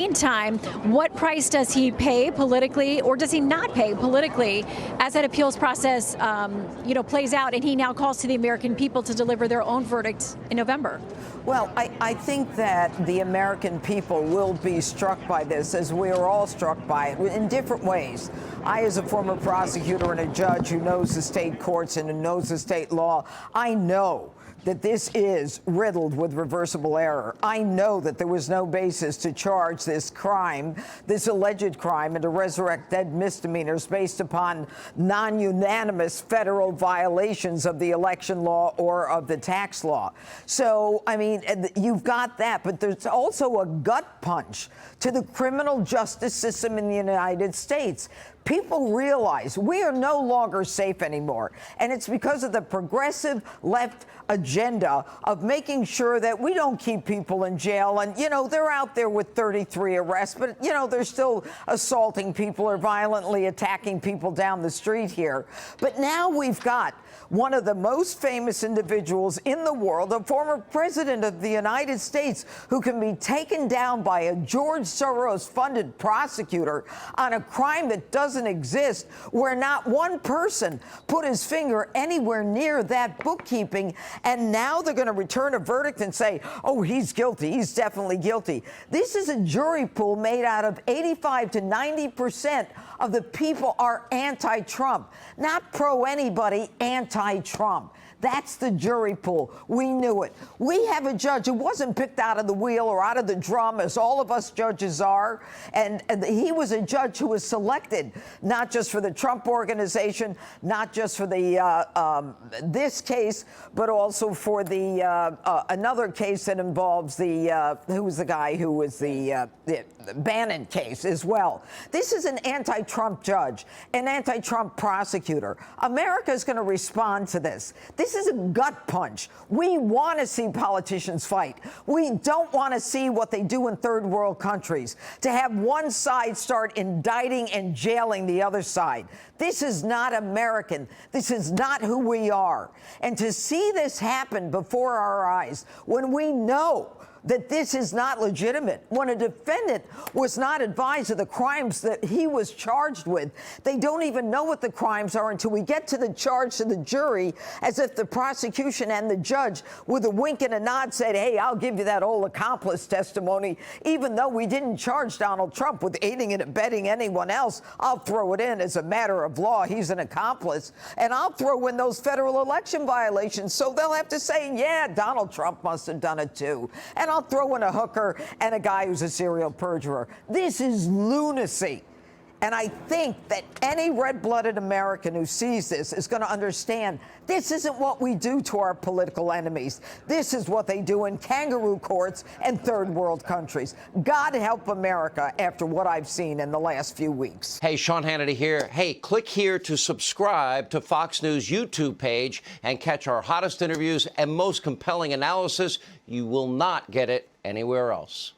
Meantime, what price does he pay politically, or does he not pay politically, as that appeals process, plays out, and he now calls to the American people to deliver their own verdict in November? Well, I think that the American people will be struck by this, as we are all struck by it, in different ways. I, as a former prosecutor and a judge who knows the state courts and who knows the state law, I know that this is riddled with reversible error. I know that there was no basis to charge this crime, this alleged crime, and to resurrect dead misdemeanors based upon non-unanimous federal violations of the election law or of the tax law. So, I mean, you've got that, but there's also a gut punch to the criminal justice system in the United States. People realize we are no longer safe anymore, and it's because of the progressive left agenda of making sure that we don't keep people in jail. And, they're out there with 33 arrests, but, they're still assaulting people or violently attacking people down the street here. But now we've got one of the most famous individuals in the world, a former president of the United States, who can be taken down by a George Soros-funded prosecutor on a crime that doesn't exist, where not one person put his finger anywhere near that bookkeeping, and now they're going to return a verdict and say, oh, he's guilty, he's definitely guilty. This is a jury pool made out of 85 to 90% of the people are anti-Trump, not pro-anybody, anti-Trump. That's the jury pool. We knew it. We have a judge who wasn't picked out of the wheel or out of the drum, as all of us judges are. And he was a judge who was selected not just for the Trump Organization, not just for the this case, but also for the another case that involves the who was the guy who was the Bannon case as well. This is an anti-Trump judge, an anti-Trump prosecutor. America is going to respond to this. This is a gut punch. We want to see politicians fight. We don't want to see what they do in third world countries, to have one side start indicting and jailing the other side. This is not American. This is not who we are. And to see this happen before our eyes, when we know that this is not legitimate, when a defendant was not advised of the crimes that he was charged with. They don't even know what the crimes are until we get to the charge to the jury, as if the prosecution and the judge, with a wink and a nod, said, hey, I'll give you that old accomplice testimony. Even though we didn't charge Donald Trump with aiding and abetting anyone else, I'll throw it in as a matter of law. He's an accomplice. And I'll throw in those federal election violations. So they'll have to say, yeah, Donald Trump must have done it too. And I'll throw in a hooker and a guy who's a serial perjurer. This is lunacy. And I think that any red-blooded American who sees this is going to understand this isn't what we do to our political enemies. This is what they do in kangaroo courts and third world countries. God help America after what I've seen in the last few weeks. Hey, Sean Hannity here. Hey, click here to subscribe to Fox News YouTube page and catch our hottest interviews and most compelling analysis. You will not get it anywhere else.